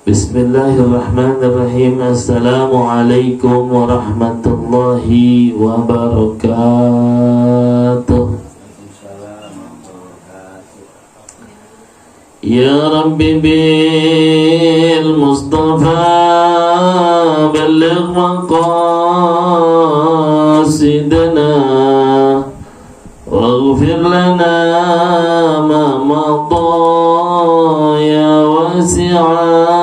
Bismillahirrahmanirrahim. Assalamualaikum warahmatullahi wabarakatuh. Ya Rabbi bil Mustafa balligh maqasidana waghfir lana ma madha ya wasi'al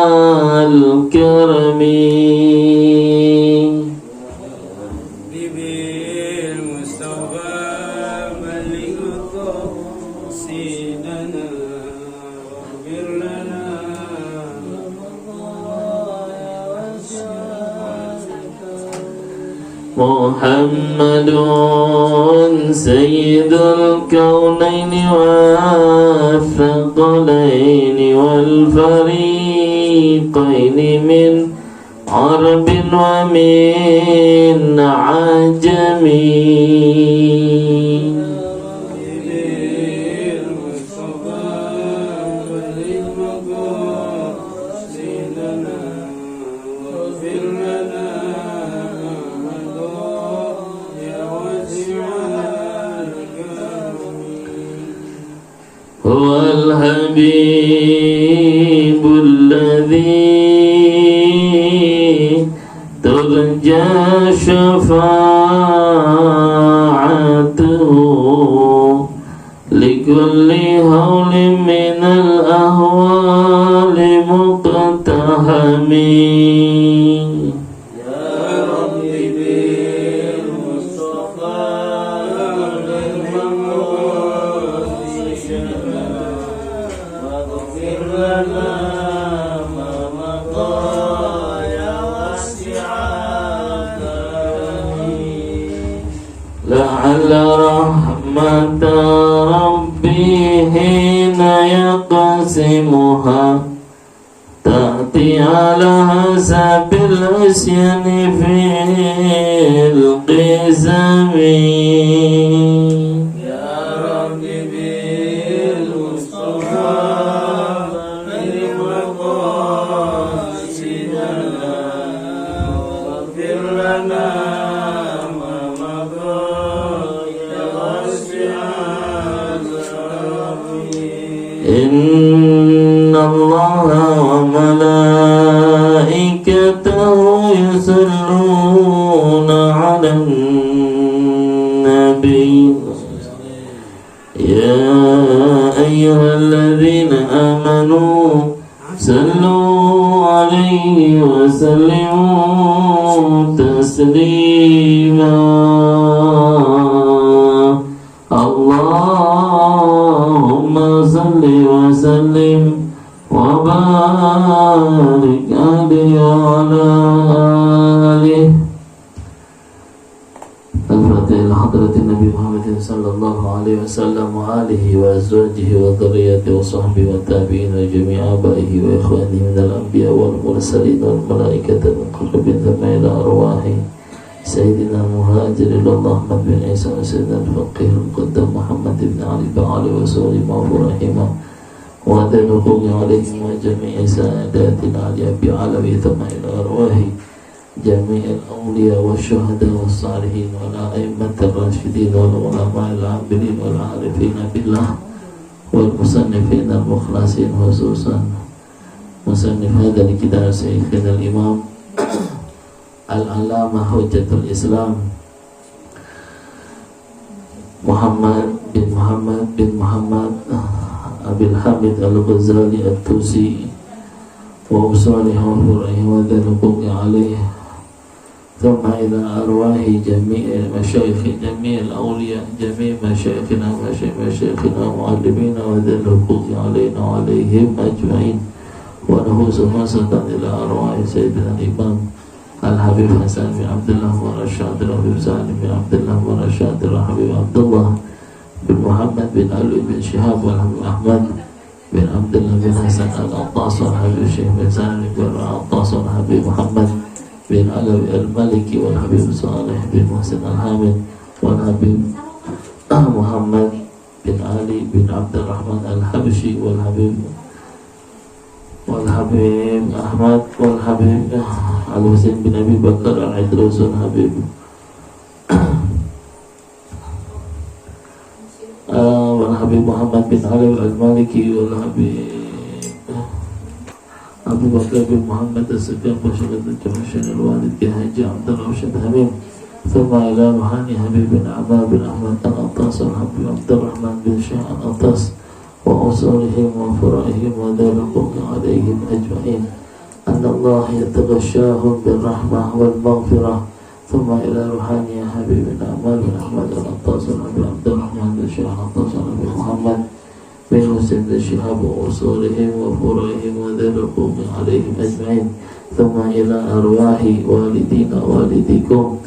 karami. Muhammadun sayyidul kaunaini wathaqalaini wal fariqaini min Arabin wa min ajami. Huwal habibul ladzi turja syafa'atuhu likulli hawlin minal ahwali muqtahami. La'alla rahmata rabbi hina yaqsimuha ta'ti ala hasabil isyani fil qizami. Inna Allaha wa malaikatahu yusalluna 'alan nabi. Ya ayyuhalladzina amanu sallu 'alaihi wa sallimu taslima. Allahumma salli wa sallim wa barik alaihi wa ala alihi. Al-Fatihah ila hadratin Nabi Muhammad sallallahu alaihi wasallam wa alihi wa azwajihi wa dhurriyyatihi wa sahbihi wa tabi'in wa jami'i abaihi wa ikhwanihi minal anbiya wal mursalin wal malaikati wal muqarrabin ila arwahi Sayyidina Muhajir Allah bin Isa wa Sayyidina Al-Faqih Al-Qaddam Muhammad bin Ali Ba'ali wa Suri Ma'fu Rahimah wa adhanuhum alaihim wa jami'i sa'adatina aliya bi'alawi thumma ila arwahi jami'il awliya wa syuhada wa salihin wa la'immatir rasyidin wal ulama'il amilin wal arifina billah wal musannifin al-mukhlasin khususan musannif hadha li kitab Sayyidina al-Imam Al-Allamah Hujjatul Islam Muhammad bin Muhammad Abil Hamid Al-Ghazali At-Tusi wa usalihi wa fur'ihi wa dhanubuki alaihi thumma ila arwahi jami'il masyayikh jami'il awliya jami' masyayikhina mu'allimina wa dhanubuki alaina wa alaihim ajma'in wa nahusu masatan ila arwahi Sayyidina Imam Al-Habib Hasan bin Abdullah wa Rashad Al-Habib Salim bin Abdullah wa Rashad Al-Habib Abdullah bin Muhammad bin Ali bin Shihab Al-Habib Ahmad bin Abdullah bin Hasan Al-Attas Al-Habib Syekh bin Salim bin Al-Attas Al-Habib Muhammad bin Alawi Al-Maliki wal-Habib Salih bin Muhsin Al-Hamid wal-Habib Muhammad bin Ali bin Abdul Rahman Al-Habshi wal-Habib Al-Habib Ahmad wal-Habib Al-Husain bin Abi Bakar Al-Idrus al-Habib wal-Habib Muhammad bin Ali al-Maliki wal-Habib Abu Bakar bin Muhammad As-Sufyan Basyarat al-Jawashan al-Walid Ki Haji Abdul Rashid Hamim Thumma ila Ruhani Habib bin Ammar bin Ahmad al-Attas al-Habib Abdul Rahman bin Syah al-Attas wa usulihim wa fura'ihim wa dalaquq alaihim ajma'in anna Allah yataghashahum bil rahmah wal maghfirah thumma ila Ruhani Habib bin Ammar bin Ahmad al-Attas al-Habib Abdul Rahman bin Syah al-Attas al-Habib Muhammad bin Husain al-Shihab wa usulihim wa fura'ihim wa dalaquq alaihim ajma'in thumma ila arwahi walidina walidikum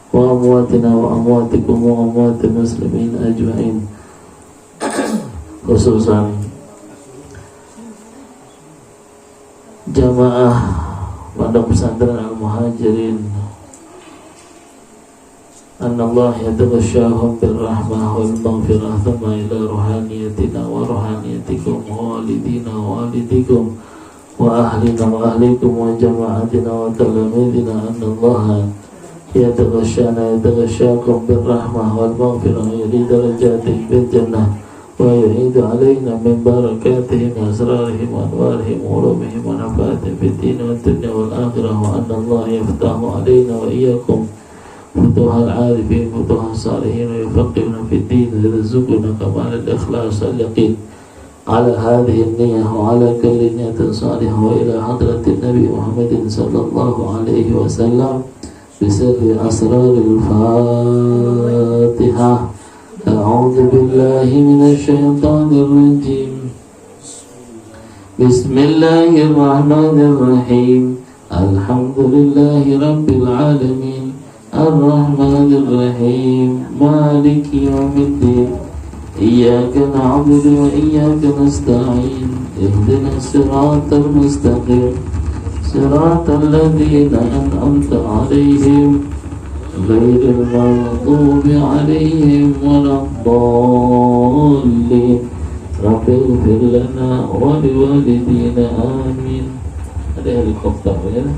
wa amwatina wa amwatikum wa amwatil muslimin ajma'in. Khususan jamaah Pondok Pesantren Al-Muhajirin anna Allah yataghashahum bil rahmah wal maghfirah thumma ila ruhaniyatina wa ruhaniyatikum wa walidina wa walidikum wa ahlina wa ahlikum wa jama'atina wa talamidina anna Allah yataghashakum bil rahmah wal maghfirah yuri darajatin bil jannah wa yu'idu alaina min barakatihim wa asrarihim wa anwarihim wa ulumihim wa nafaatihim fid din wa dunya wal akhirah wa anna Allah yaftahu alaina wa iyyakum futuhal arifin futuhal salihin wa yufaqihuna fid din wa yarzuquna kamal al ikhlas al yaqin ala hadhihi an-niyyah wa ala kulli niyatin salihah wa ila hadratin nabi Muhammadin sallallahu alaihi wasallam بسر أسرار الفاتحة أعوذ بالله من الشيطان الرجيم بسم الله الرحمن الرحيم الحمد لله رب العالمين الرحمن الرحيم مالك يوم الدين إياك نعبد وإياك نستعين اهدنا الصراط المستقيم صراط الذين أنعمت عليهم غير المغضوب عليهم ولا الضالين رب اغفر لنا ولوالدينا آمين. Ada helikopter ya?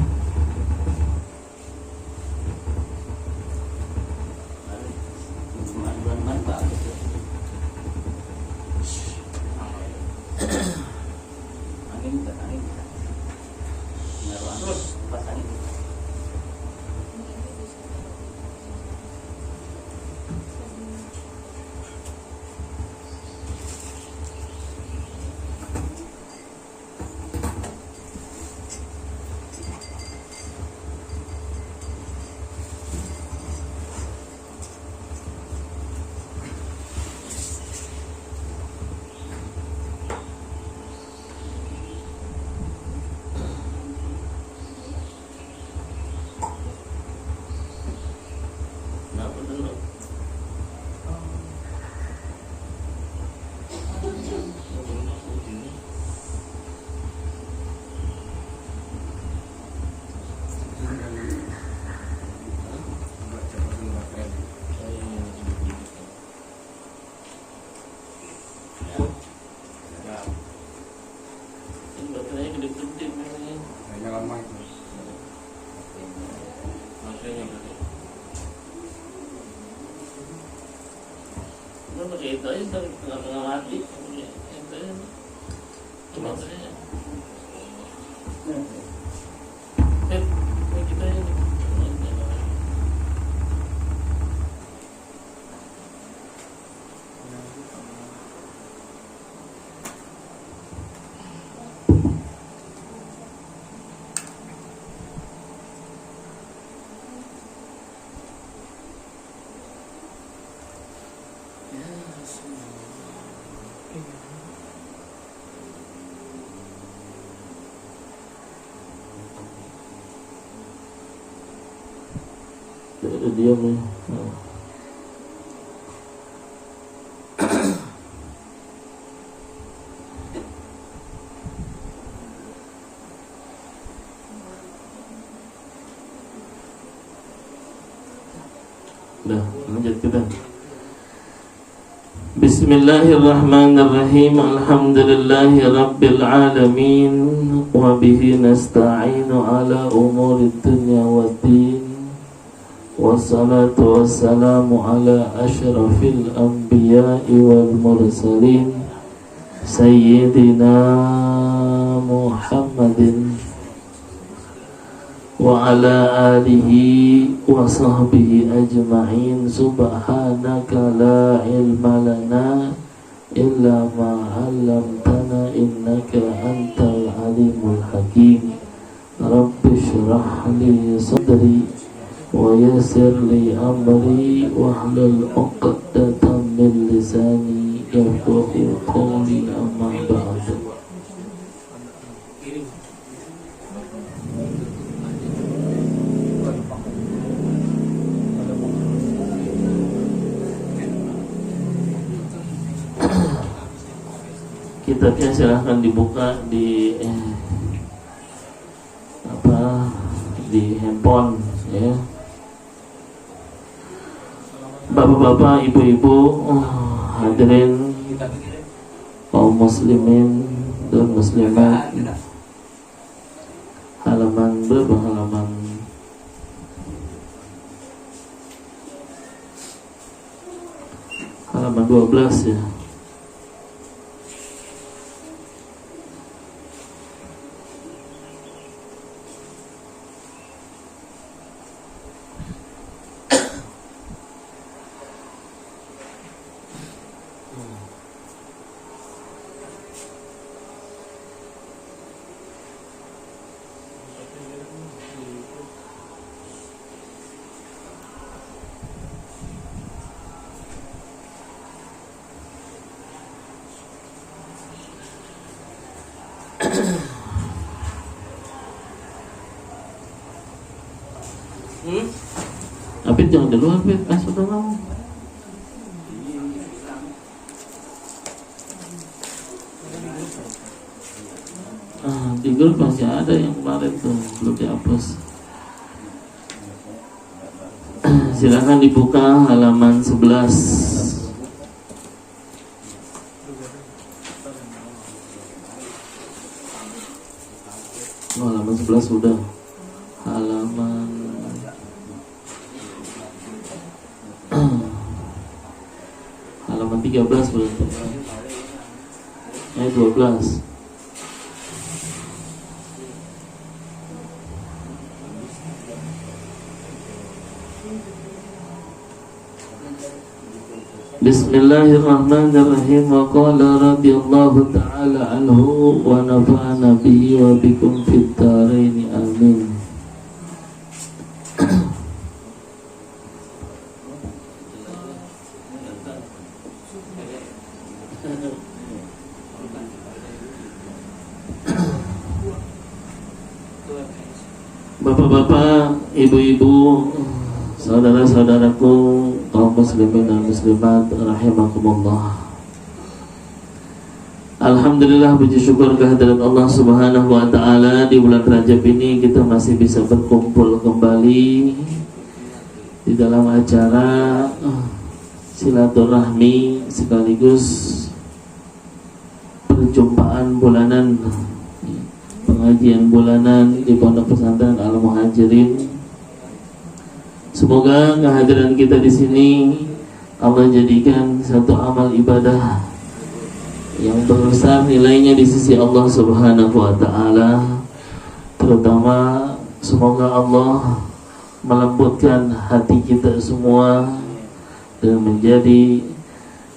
Itu aja nggak mati, cuma saya. Kita aja. Diam nih. Udah, lanjut kita. Bismillahirrahmanirrahim. Alhamdulillahi rabbil alamin. Wa bihi nasta'inu ala umuri dunya waddin. Wassalatu wassalamu ala ashrafil anbiya'i wal mursalin Sayyidina Muhammadin wa ala alihi wa sahbihi ajma'in. Subhanaka la ilma lana illa ma 'allamtana innaka antal alimul hakim. Rabbi shrah li sadri wa yassir li amri wahlul 'uqdatam min lisani yafqahu qawli. Amma ba'du. Kitabnya silahkan dibuka di di handphone ya. Bapak-bapak, ibu-ibu, hadirin kaum muslimin dan muslimat, halaman berapa halaman 12 ya. Apit jangan di luar, Pit. Sudah mau. Di grup masih ada yang kemarin tuh belum dihapus. Silakan dibuka halaman 11. Halaman 11 sudah. Halaman 13 berarti. Ayat 12. Bismillahirrahmanirrahim. Wa qala radhiyallahu ta'ala anhu wa nafa'ana bihi wa bikum fid dharain. Amin. Bapak-bapak, ibu-ibu, saudara-saudaraku, kaum muslimin dan muslimat rahimakumullah. Alhamdulillah, puji syukur kehadirat Allah Subhanahu wa taala. Di bulan Rajab ini kita masih bisa berkumpul kembali di dalam acara silaturahmi sekaligus perjumpaan bulanan, pengajian bulanan di Pondok Pesantren Al-Muhajirin. Semoga kehadiran kita di sini Allah jadikan satu amal ibadah yang besar nilainya di sisi Allah Subhanahu wa taala. Terutama semoga Allah melembutkan hati kita semua dan menjadi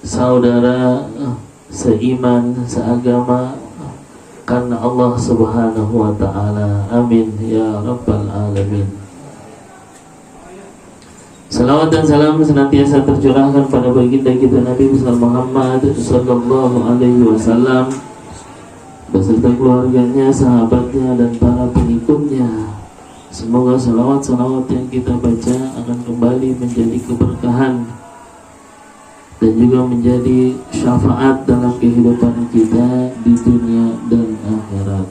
saudara seiman, seagama karena Allah Subhanahu wa taala. Amin ya rabbal alamin. Salawat dan salam senantiasa tercurahkan pada baginda kita Nabi Muhammad sallallahu alaihi wasallam beserta keluarganya, sahabatnya dan para pengikutnya. Semoga salawat-salawat yang kita baca akan kembali menjadi keberkahan dan juga menjadi syafaat dalam kehidupan kita di dunia dan akhirat.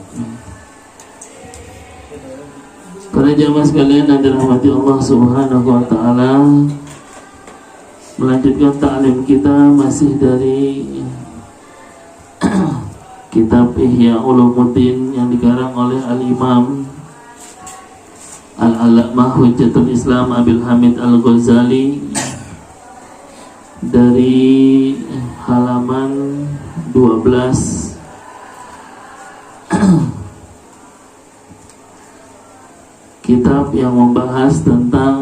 Para jamaah sekalian yang dirahmati Allah Subhanahu wa taala, melanjutkan ta'lim kita masih dari kitab Ihya Ulumuddin yang dikarang oleh Al-Imam Al-Allamah Hujjatul Islam Abil Hamid Al-Ghazali dari halaman 12. Kitab yang membahas tentang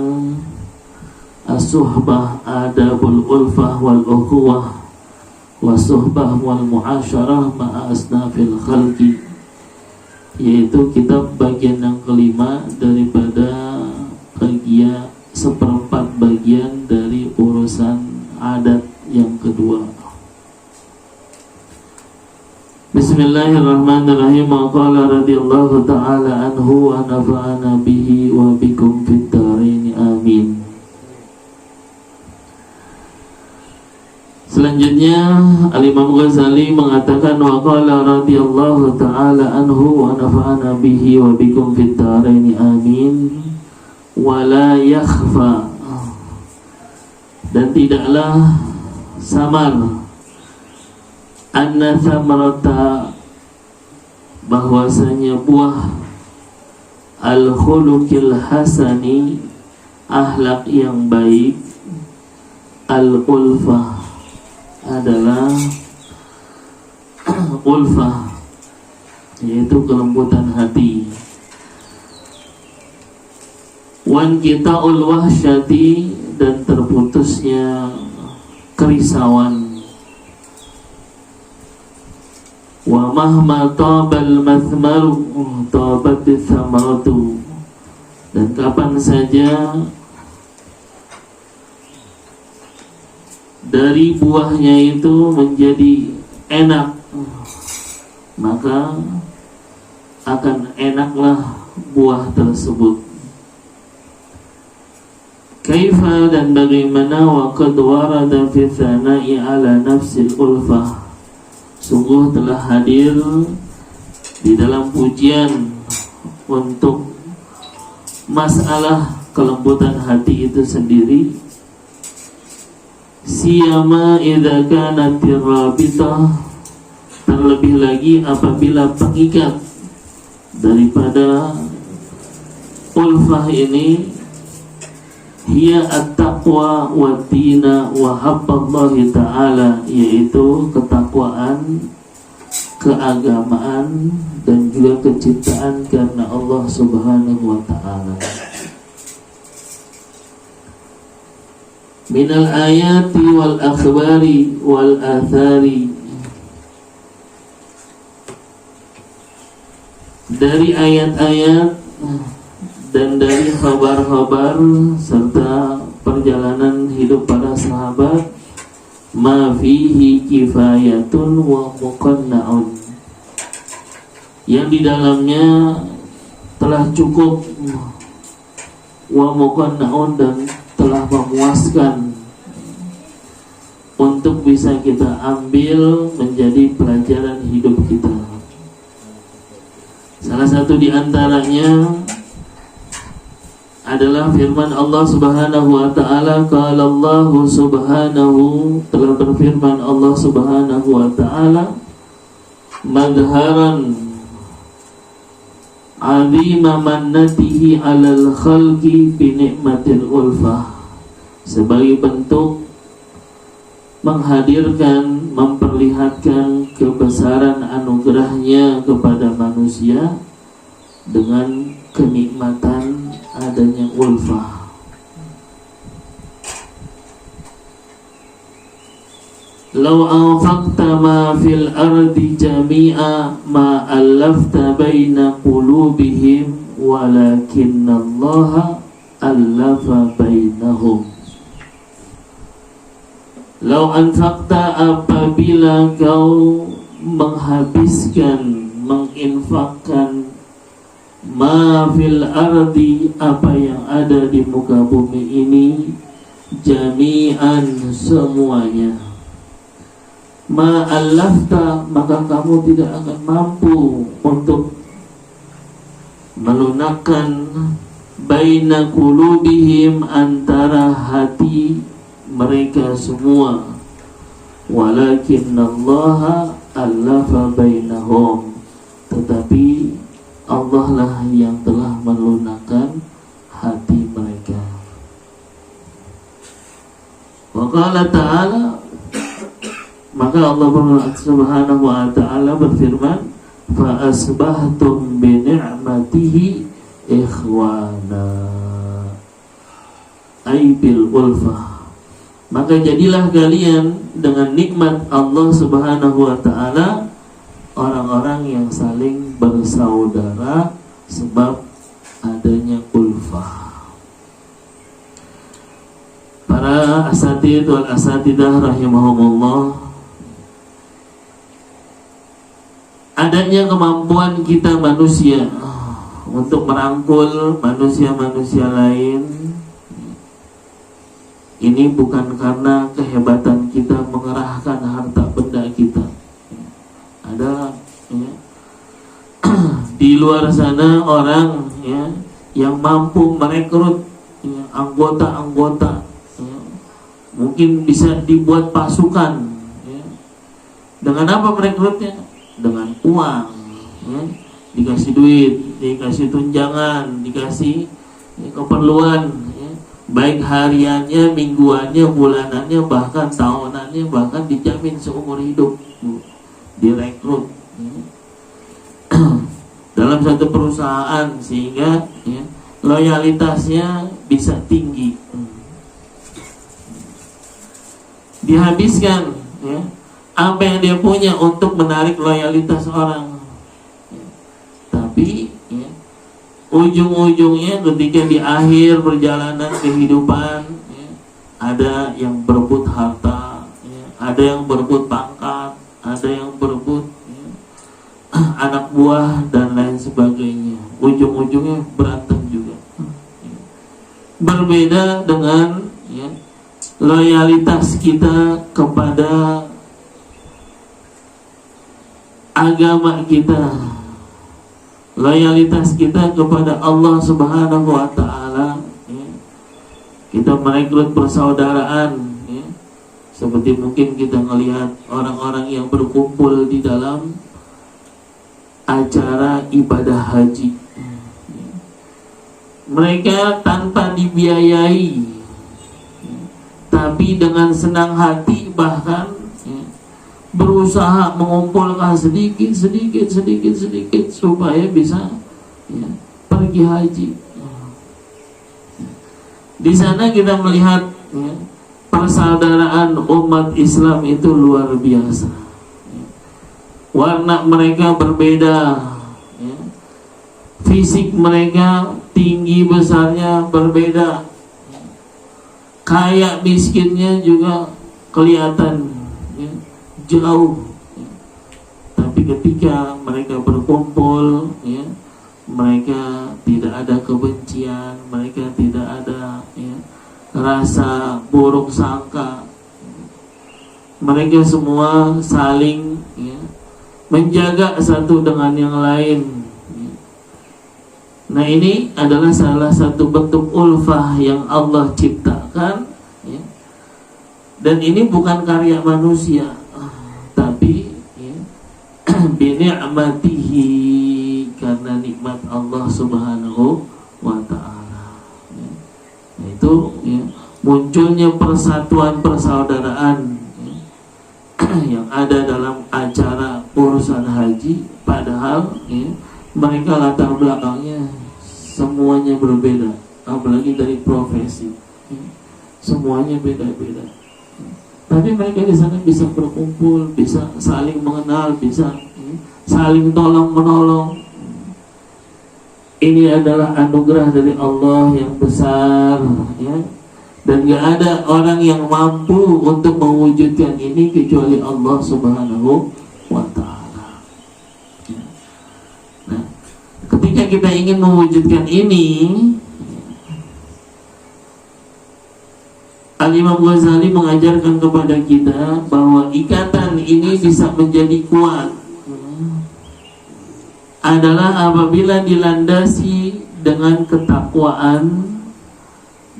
as-suhbah, adabul ulfah wal ukhuwah, was-suhbah wal muasyarah ma'a asnafil khalqi, yaitu kitab bagian yang kelima daripada bagian seperempat bagian dari urusan adat yang kedua. Bismillahirrahmanirrahim. Qala radhiyallahu ta'ala anhu wa nafa'ana bihi wa bikum fid dharain amin. Selanjutnya Al-Imam Ghazali mengatakan wa qala radhiyallahu ta'ala anhu wa nafa'ana bihi wa bikum fid dharain amin. Wa la yakhfa, dan tidaklah samar, anna thamarata, bahwasanya buah al-khuluqil hasani, akhlak yang baik, al-ulfah, adalah ulfah, yaitu kelembutan hati, wan kita'ul wahsyati, dan terputusnya kerisauan, wa mahma tabal mathmaru tabat thamaratu, dan kapan saja dari buahnya itu menjadi enak, maka akan enaklah buah tersebut. Kaifa, dan bagaimana, wa qad warada fi tsana'i ala nafsil ulfah, sungguh telah hadir di dalam pujian untuk masalah kelembutan hati itu sendiri. Siyama idza kanat rabitah, terlebih lagi apabila pengikat daripada ulfah ini hiya at-taqwa wa dina wa habballahi ta'ala, yaitu ketakwaan, keagamaan, dan juga kecintaan karena Allah Subhanahu wa ta'ala. Minal ayati wal akhbari wal athari, dari ayat-ayat dan dari khabar-khabar serta perjalanan hidup para sahabat, ma fihi kifayatun wa muqanna'un, yang di dalamnya telah cukup, wa muqanna'un, dan telah memuaskan untuk bisa kita ambil menjadi pelajaran hidup kita. Salah satu di antaranya adalah firman Allah Subhanahu wa ta'ala. Qala Allah Subhanahu, telah berfirman Allah Subhanahu wa ta'ala, madharan azima mannatihi alal khalqi bi ni'matil ulfah, sebagai bentuk menghadirkan, memperlihatkan kebesaran anugerahnya kepada manusia dengan kenikmatan adanya ulfah. Lau anfaqta ma fil ardi jami'a ma allafta baina qulubihim walakinnallaha allafa bainahum. Lau anfaqta, apabila kau menghabiskan, menginfakkan, ma fil ardi, apa yang ada di muka bumi ini, jami'an, semuanya, ma allafta, maka kamu tidak akan mampu untuk melunakkan baina qulubihim, antara hati mereka semua, walakinnallaha allafa bainahum, tetapi Allah lah yang telah melunakkan hati mereka. Wa qala ta'ala, maka Allah Subhanahu wa ta'ala berfirman, fa asbahtum bi ni'matihi ikhwana, ay bil ulfah, maka jadilah kalian dengan nikmat Allah Subhanahu wa ta'ala orang-orang yang saling bersaudara sebab adanya ulfah. Para asatid wal asatidah rahimahumullah, adanya kemampuan kita manusia untuk merangkul manusia-manusia lain, ini bukan karena kehebatan kita mengerahkan harta benda kita. Ada ya, di luar sana orang ya, yang mampu merekrut ya, anggota-anggota ya, mungkin bisa dibuat pasukan ya. Dengan apa merekrutnya? Dengan uang ya. Dikasih duit, dikasih tunjangan, dikasih ya, keperluan ya. Baik hariannya, mingguannya, bulanannya, bahkan tahunannya, bahkan dijamin seumur hidup direkrut ya, dalam satu perusahaan, sehingga ya, loyalitasnya bisa tinggi, dihabiskan ya, apa yang dia punya untuk menarik loyalitas orang ya. Tapi ya, ujung-ujungnya ketika di akhir perjalanan kehidupan ya, ada yang berebut harta ya, ada yang berebut pangkat, ada yang berebut ya, anak buah dan lain sebagainya. Ujung-ujungnya berantem juga ya. Berbeda dengan ya, loyalitas kita kepada agama kita, loyalitas kita kepada Allah Subhanahu wa ta'ala ya. Kita merekrut persaudaraan ya. Seperti mungkin kita melihat orang-orang yang berkumpul di dalam acara ibadah haji ya. Mereka tanpa dibiayai ya, tapi dengan senang hati, bahkan ya, berusaha mengumpulkan sedikit supaya bisa ya, pergi haji. Di sana kita melihat ya, persaudaraan umat Islam itu luar biasa. Warna mereka berbeda ya. Fisik mereka tinggi besarnya berbeda, kaya miskinnya juga kelihatan ya, jauh ya. Tapi ketika mereka berkumpul ya, mereka tidak ada kebencian, mereka tidak ada ya, rasa buruk sangka. Mereka semua saling ya, menjaga satu dengan yang lain. Nah, ini adalah salah satu bentuk ulfah yang Allah ciptakan ya. Dan ini bukan karya manusia, tapi ya, bini'matihi, karena nikmat Allah Subhanahu wa ta'ala ya. Nah, itu ya, munculnya persatuan persaudaraan ya, yang ada dalam acara urusan haji, padahal ya, mereka latar belakangnya semuanya berbeda, apalagi dari profesi ya, semuanya beda-beda ya. Tapi mereka di sana bisa berkumpul, bisa saling mengenal, bisa ya, saling tolong menolong. Ini adalah anugerah dari Allah yang besar ya. Dan gak ada orang yang mampu untuk mewujudkan ini kecuali Allah Subhanahu wa ta'ala ya. Nah, ketika kita ingin mewujudkan ini, Al-Imam Ghazali mengajarkan kepada kita bahwa ikatan ini bisa menjadi kuat adalah apabila dilandasi dengan ketakwaan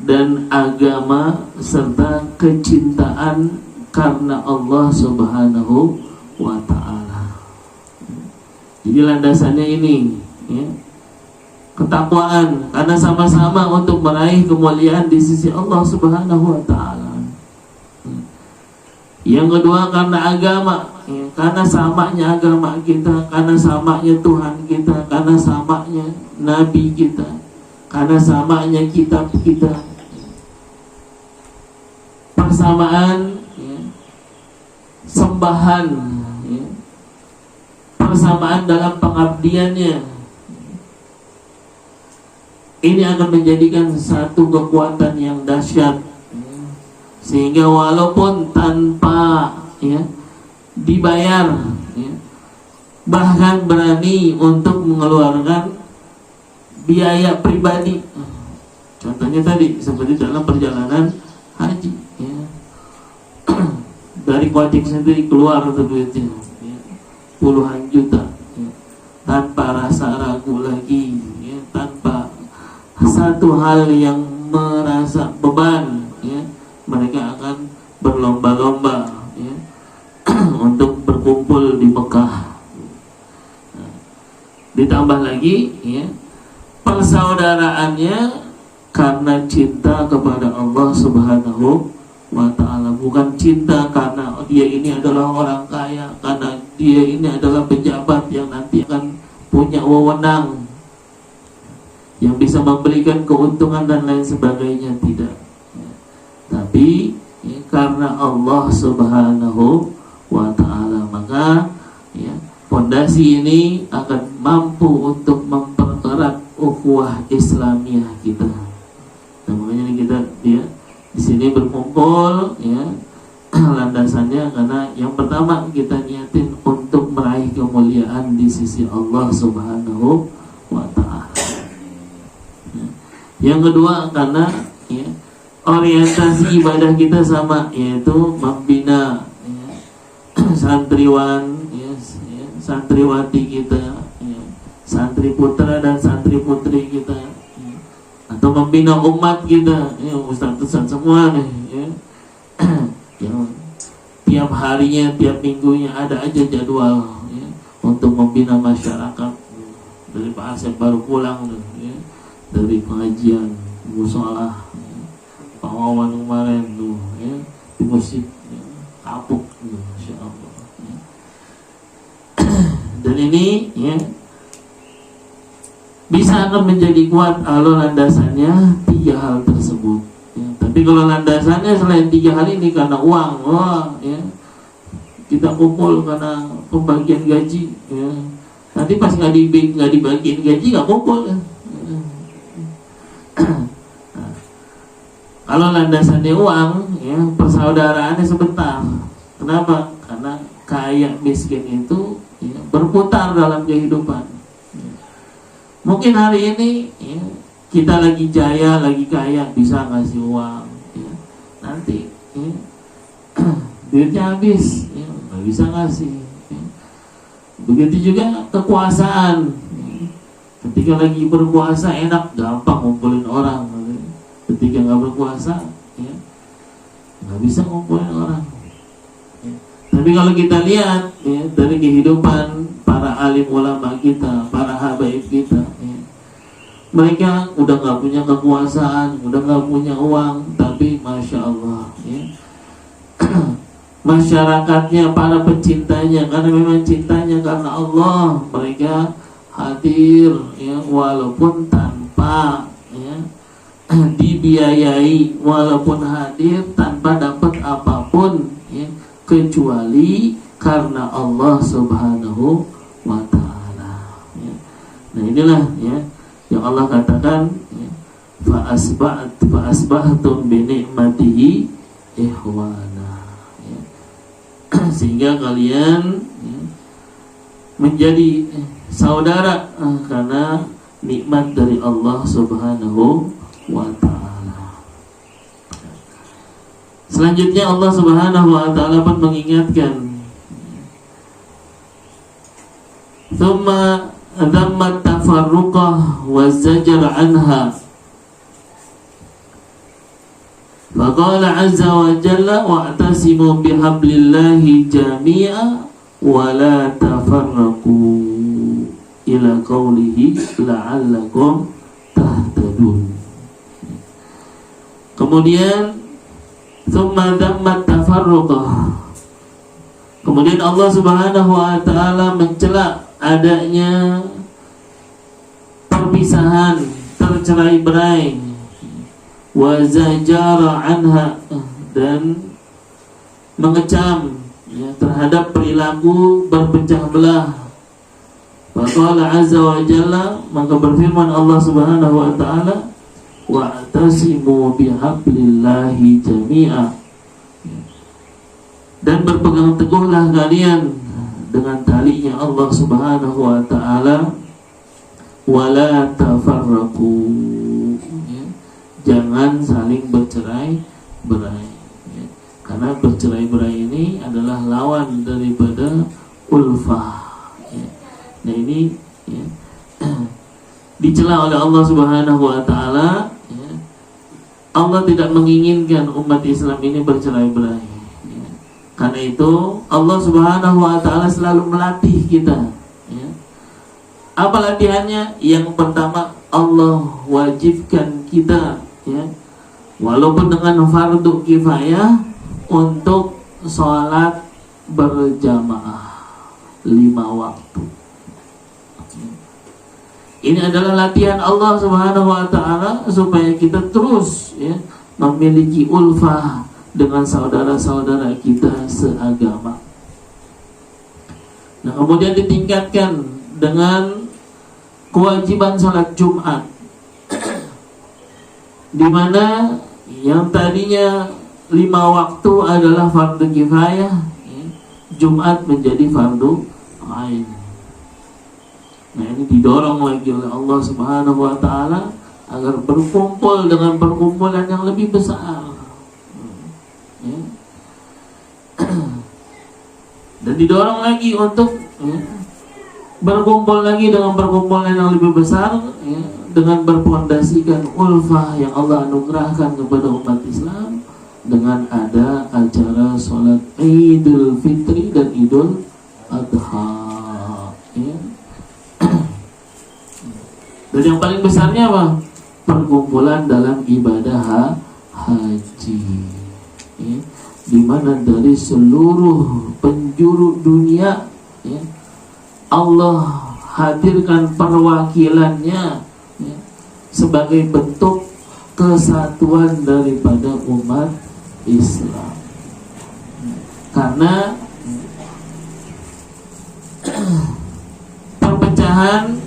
dan agama serta kecintaan karena Allah Subhanahu wa ta'ala. Jadi landasannya ini, ya, ketakwaan, karena sama-sama untuk meraih kemuliaan di sisi Allah Subhanahu wa ta'ala. Yang kedua karena agama, ya, karena samanya agama kita, karena samanya Tuhan kita, karena samanya Nabi kita, karena samanya kitab kita. Persamaan, ya, sembahan, ya, persamaan dalam pengabdiannya. Ini akan menjadikan satu kekuatan yang dahsyat, ya, sehingga walaupun tanpa, ya, dibayar, ya, bahkan berani untuk mengeluarkan biaya pribadi. Contohnya tadi seperti dalam perjalanan haji, ya. Dari kocek sendiri keluar duitnya, ya, puluhan juta, ya, tanpa rasa ragu lagi, ya, tanpa satu hal yang merasa beban, ya, mereka akan berlomba-lomba, ya, untuk berkumpul di Mekah. Nah, ditambah lagi, ya, persaudaraannya karena cinta kepada Allah Subhanahu wa ta'ala, bukan cinta karena dia ini adalah orang kaya, karena dia ini adalah pejabat yang nanti akan punya wewenang yang bisa memberikan keuntungan dan lain sebagainya, tidak, ya. Tapi, ya, karena Allah Subhanahu wa ta'ala, maka, ya, fondasi ini akan mampu untuk mempererat ukhuwah Islamiyah kita. Nah, makanya kita, ya, di sini berkumpul, ya, landasannya karena yang pertama kita niatin untuk meraih kemuliaan di sisi Allah Subhanahu wa ta'ala. Yang kedua karena, ya, orientasi ibadah kita sama, yaitu membina, ya, santriwan, ya, santriwati kita, ya, santri putra dan santri putri kita, ya, atau membina umat kita, ya, ustaz-ustaz semua nih, ya, yang tiap harinya, tiap minggunya ada aja jadwal, ya, untuk membina masyarakat. Dari Pak Asep baru pulang, ya, dari pengajian musola, ya, Pak Wawan kemarin tuh, ya, di musik, ya, kapuk, ya, Masya Allah, ya. Dan ini, ya, bisa akan menjadi kuat kalau landasannya tiga hal tersebut, ya. Tapi kalau landasannya selain tiga hal ini karena uang, wah, ya, kita kumpul karena pembagian gaji, ya, nanti pas nggak dibagiin gaji nggak kumpul, ya. Nah, kalau landasannya uang, ya, persaudaraannya sebentar. Kenapa? Karena kaya miskin itu, ya, berputar dalam kehidupan. Mungkin hari ini, ya, kita lagi jaya, lagi kaya, bisa ngasih uang, ya. Nanti, ya, duitnya habis, ya, nggak bisa ngasih, ya. Begitu juga kekuasaan, ya. Ketika lagi berkuasa enak, gampang ngumpulin orang. Ketika nggak berkuasa, ya, nggak bisa ngumpulin orang, ya. Tapi kalau kita lihat, ya, dari kehidupan para alim ulama kita, para habaib kita, ya, mereka udah nggak punya kekuasaan, udah nggak punya uang, tapi masya Allah, ya, masyarakatnya, para pecintanya, karena memang cintanya karena Allah, mereka hadir, ya, walaupun tanpa, ya, dibiayai, walaupun hadir tanpa dapat apapun, ya, kecuali karena Allah Subhanahu wa ta'ala, ya. Nah inilah, ya, yang Allah katakan, ya, fa asbahtum bi ni'matihi ikhwana, ya. Sehingga kalian, ya, menjadi saudara karena nikmat dari Allah Subhanahu wa ta'ala. Selanjutnya Allah Subhanahu wa ta'ala pun mengingatkan, thumma dhamma tafarruqah wa zajar anha Faqala azza wa jalla wa'tasimu bihablillahi jami'a wa la tafarraqu ila qawlihi la'allakum tahtadun. Kemudian thumma dhammat tafarruqah. Kemudian Allah Subhanahu wa taala mencela adanya perpisahan, tercerai-berai, wa zajara anha, dan mengecam terhadap perilaku berpecah belah. Faqala azza wa jalla, maka berfirman Allah Subhanahu wa taala, wa'tasimu bihablillahi jami'a, dan berpegang teguhlah kalian dengan talinya Allah Subhanahu wa taala, wala tafarraqu, jangan saling bercerai-berai, karena bercerai-berai ini adalah lawan daripada ulfah. Nah ini dicela oleh Allah Subhanahu wa taala. Allah tidak menginginkan umat Islam ini bercerai-berai. Karena itu Allah Subhanahu wa taala selalu melatih kita. Apa latihannya? Yang pertama, Allah wajibkan kita, walaupun dengan fardu kifayah, untuk sholat berjamaah 5 waktu. Ini adalah latihan Allah Subhanahu wa taala supaya kita terus memiliki ulfah dengan saudara-saudara kita seagama. Nah, kemudian ditingkatkan dengan kewajiban salat Jumat, di mana yang tadinya 5 waktu adalah fardu kifayah, Jumat menjadi fardu ain. Nah, ini didorong lagi oleh Allah Subhanahu wa taala agar berkumpul dengan perkumpulan yang lebih besar. Dan didorong lagi untuk berkumpul lagi dengan perkumpulan yang lebih besar, dengan berpondasikan ulfah yang Allah anugerahkan kepada umat Islam dengan ada acara sholat Idul Fitri dan Idul Adha. Dan yang paling besarnya apa? Perkumpulan dalam ibadah haji, di mana dari seluruh penjuru dunia Allah hadirkan perwakilannya sebagai bentuk kesatuan daripada umat Islam. Karena perpecahan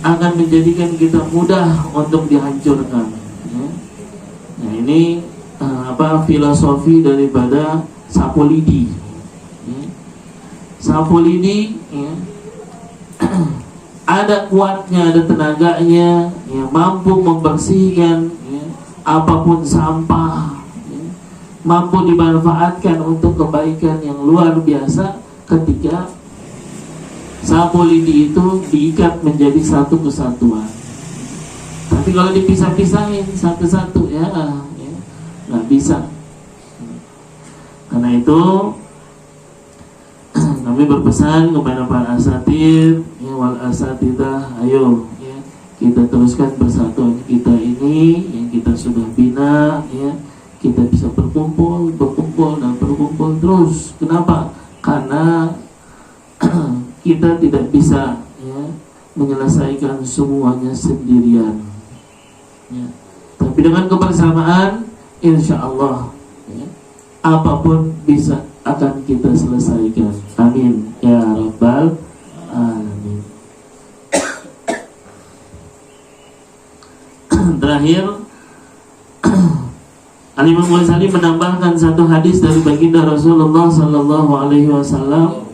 akan menjadikan kita mudah untuk dihancurkan. Nah, ini filosofi daripada Sapolidi. Sapolidi ada kuatnya, ada tenaganya, mampu membersihkan apapun sampah, mampu dimanfaatkan untuk kebaikan yang luar biasa ketika Sapolidi itu diikat menjadi satu kesatuan. Tapi kalau dipisah-pisahin satu-satu nggak bisa. Karena itu kami berpesan kepada para asatid wal asatidah, ayo kita teruskan persatuan kita ini yang kita sudah bina, kita bisa berkumpul dan berkumpul terus. Kenapa? Karena kita tidak bisa menyelesaikan semuanya sendirian, tapi dengan kebersamaan insya Allah apapun bisa akan kita selesaikan. Amin ya rabbal alamin. Terakhir, Al-Imam Ghazali menambahkan satu hadis dari baginda Rasulullah sallallahu alaihi wasallam.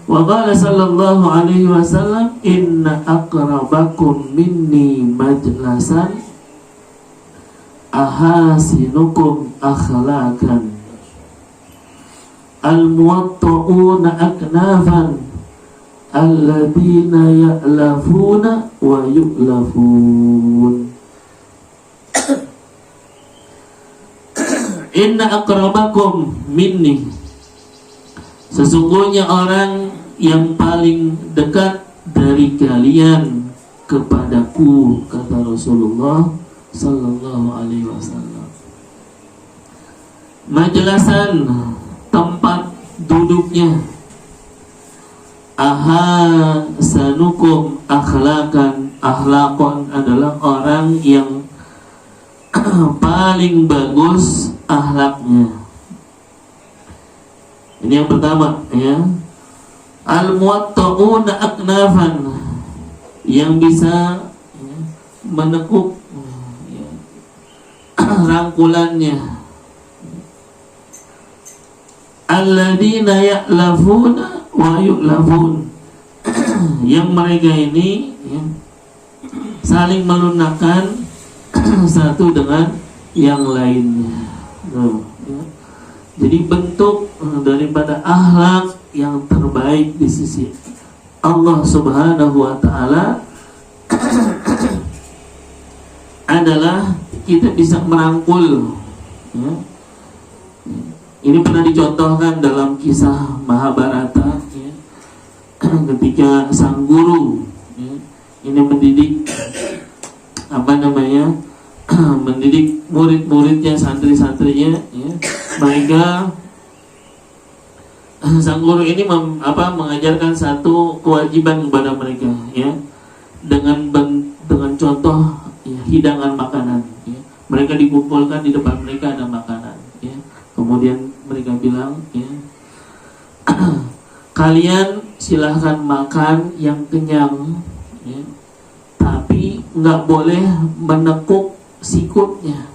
Wa qala sallallahu alaihi wasallam, inna aqrabakum minni majlasan ahasinukum akhlaqan al-muwatta'una aknafan alladhina ya'lafuna wa yu'lafun. Inna akramakum minni, sesungguhnya orang yang paling dekat dari kalian kepadaku, kata Rasulullah sallallahu alaihi wasallam. Majlasan, tempat duduknya. Ahasanukum akhlaqan, akhlaqan adalah orang yang paling bagus akhlaknya. Ini yang pertama, ya. Al-muwatta'una aknafan, yang bisa menekuk rangkulannya. Alladzina ya'lafuna wa yu'lafun, yang mereka ini saling melunakkan satu dengan yang lainnya. Jadi bentuk daripada akhlak yang terbaik di sisi Allah Subhanahu wa taala adalah kita bisa merangkul, ya. Ini pernah dicontohkan dalam kisah Mahabharata, ya. Ketika sang guru, ya, ini mendidik mendidik murid-muridnya, santri-santrinya, ya. Mereka, sang guru ini mengajarkan satu kewajiban kepada mereka, ya, dengan contoh, ya, hidangan makanan, ya. Mereka dikumpulkan, di depan mereka ada makanan, ya. Kemudian mereka bilang, ya, kalian silahkan makan yang kenyang, ya, tapi nggak boleh menekuk sikutnya.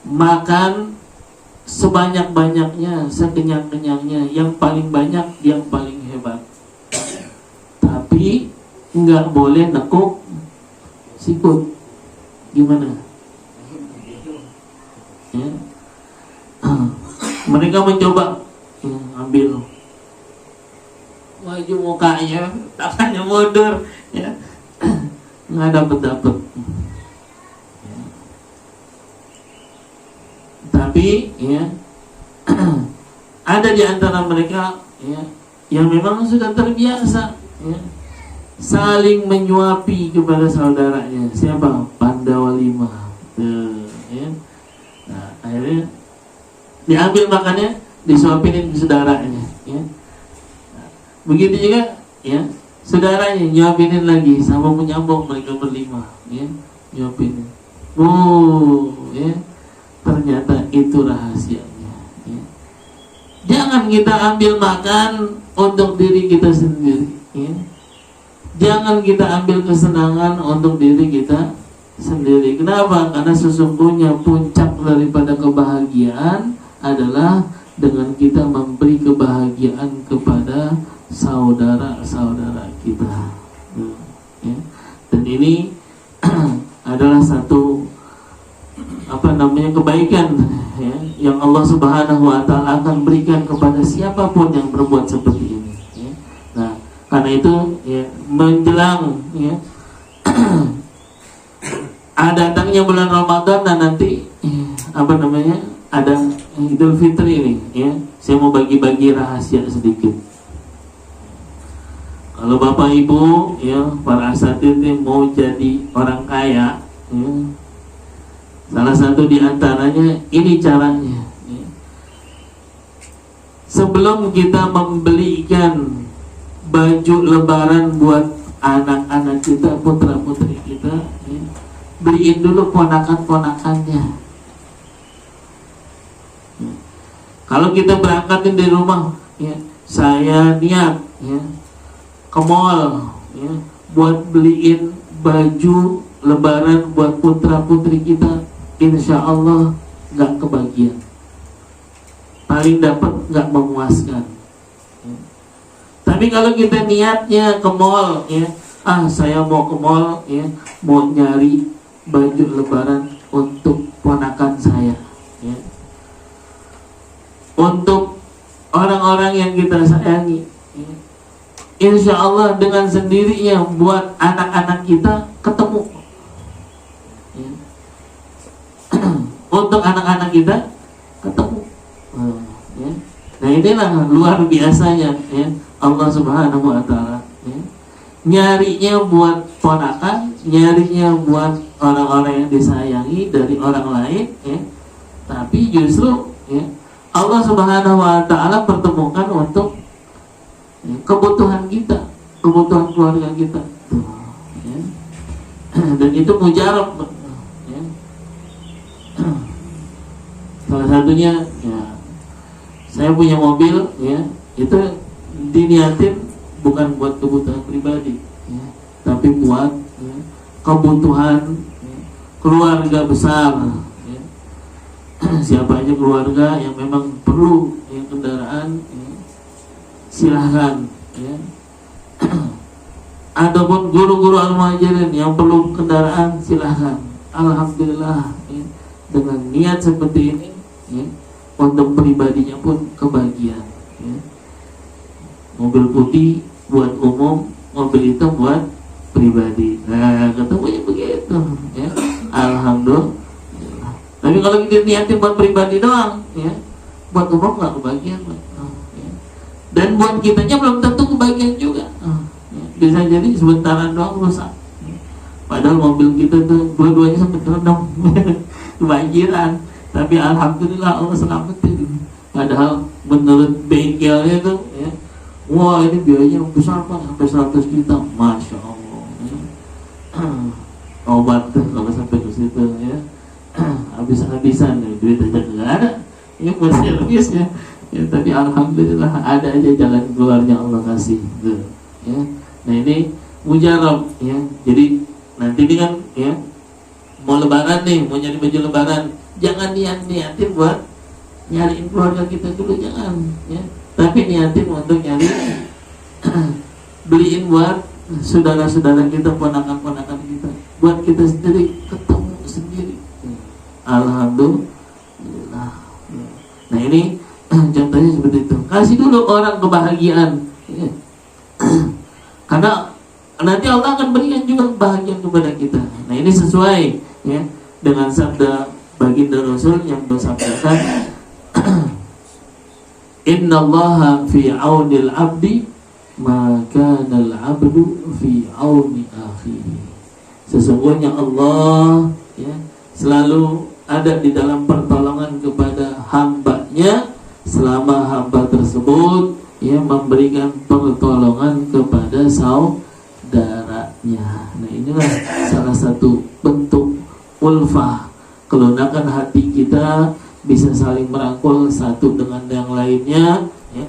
Makan sebanyak-banyaknya, sekenyang-kenyangnya, yang paling banyak, yang paling hebat. Tapi nggak boleh nekuk sikut. Gimana? Ya. Mereka mencoba, ya, ambil wajah mukanya, tangannya mundur, ya, nggak dapet. Tapi, ya, ada di antara mereka, ya, yang memang sudah terbiasa, ya, saling menyuapi kepada saudaranya. Siapa? Pandawa 5. Ya. Nah, akhirnya diambil makannya, disuapinin ke saudaranya, ya. Nah, begitu juga, ya, saudaranya nyuapinin lagi, sama menyambung mereka berlima, ya, nyuapinin. Ya. Ternyata itu rahasianya, ya. Jangan kita ambil makan untuk diri kita sendiri, ya. Jangan kita ambil kesenangan untuk diri kita sendiri. Kenapa? Karena sesungguhnya puncak daripada kebahagiaan adalah dengan kita memberi kebahagiaan kepada saudara-saudara kita, ya. Dan ini adalah satu kebaikan, ya, yang Allah Subhanahu wa taala akan berikan kepada siapapun yang berbuat seperti ini, ya. Nah, karena itu, ya, menjelang, ya, datangnya bulan Ramadan dan nanti, ada Idul Fitri ini, ya. Saya mau bagi-bagi rahasia sedikit. Kalau Bapak Ibu, ya, para asatidz mau jadi orang kaya, ya, salah satu di antaranya ini caranya, ya. Sebelum kita membelikan baju lebaran buat anak-anak kita, putra-putri kita, ya, beliin dulu ponakan-ponakannya. Ya. Kalau kita berangkatin dari rumah, ya, saya niat, ya, ke mall, ya, buat beliin baju lebaran buat putra-putri kita, insya Allah nggak kebagian, paling dapat nggak memuaskan. Tapi kalau kita niatnya ke mall, ya, saya mau ke mall, ya, mau nyari baju lebaran untuk ponakan saya, ya, untuk orang-orang yang kita sayangi, ya, insya Allah dengan sendirinya buat anak-anak kita ketemu, ya. untuk anak-anak kita ketemu. Ya. Nah inilah luar biasanya ya Allah Subhanahu wa Ta'ala ya. Nyarinya buat ponakan, nyarinya buat orang-orang yang disayangi dari orang lain ya. Tapi justru ya, Allah Subhanahu wa Ta'ala pertemukan untuk ya, kebutuhan kita, kebutuhan keluarga kita ya. Dan itu mujarab ya. Salah satunya ya, saya punya mobil ya, itu diniatin bukan buat kebutuhan pribadi ya, tapi buat ya, kebutuhan ya, keluarga besar ya. Siapa aja keluarga yang memang perlu ya, kendaraan ya, silahkan ya. Ataupun guru-guru al-muhajirin yang perlu kendaraan silahkan. Alhamdulillah ya, dengan niat seperti ini ya, untuk pribadinya pun kebahagiaan ya. Mobil putih buat umum, mobil hitam buat pribadi. Nah, ketemunya begitu ya. Alhamdulillah. Tapi kalau kita niatin buat pribadi doang ya, buat umum nggak kebahagiaan ya. Dan buat kitanya belum tentu kebahagiaan juga ya. Bisa jadi sebentaran doang rusak ya. Padahal mobil kita tuh dua-duanya sempat rendam kebanjiran, tapi alhamdulillah Allah selamatin. Padahal menurut bengkelnya tuh ya, wah ini biayanya besar Pak, sampai 100 juta, Masya Allah ya. Obat tuh kalau sampai ke situ ya, habis-habisan ya, duit aja nggak ada ya buat servis ya. Ya tapi alhamdulillah ada aja jalan keluarnya Allah kasih gitu, ya. Nah ini mujarab ya. Jadi nanti ini kan ya, mau lebaran nih, mau nyari baju lebaran, jangan niatin buat nyariin keluarga kita dulu, jangan ya. Tapi niatin untuk nyari beliin buat saudara-saudara kita, ponakan-ponakan kita, buat kita sendiri, ketemu sendiri. Alhamdulillah. Nah ini contohnya seperti itu. Kasih dulu orang kebahagiaan ya. Karena nanti Allah akan berikan juga kebahagiaan kepada kita. Nah ini sesuai ya dengan sabda baginda Rasul yang bersabdakan Innallaha fi aunil abdi maka al-abdu fi auni akhihi. Sesungguhnya Allah ya, selalu ada di dalam pertolongan kepada hambanya selama hamba tersebut ya memberikan pertolongan kepada saudaranya. Nah inilah salah satu bentuk ulfah, kelunakan hati kita bisa saling merangkul satu dengan yang lainnya ya.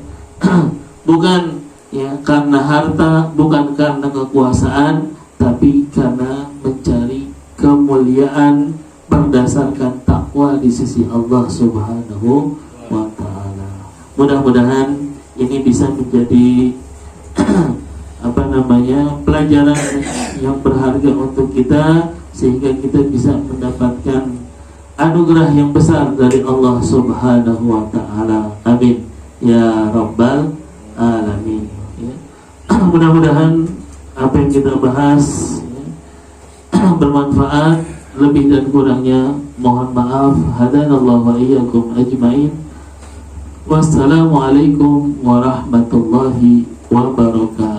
Bukan ya karena harta, bukan karena kekuasaan, tapi karena mencari kemuliaan berdasarkan takwa di sisi Allah Subhanahu wa Ta'ala. Mudah-mudahan ini bisa menjadi pelajaran yang berharga untuk kita, sehingga kita bisa mendapatkan anugerah yang besar dari Allah Subhanahu wa Ta'ala. Amin ya rabbal alamin ya. Mudah-mudahan apa yang kita bahas ya, bermanfaat. Lebih dan kurangnya mohon maaf. Hadanallahu wa iyyakum ajmain. Wassalamualaikum warahmatullahi wabarakatuh.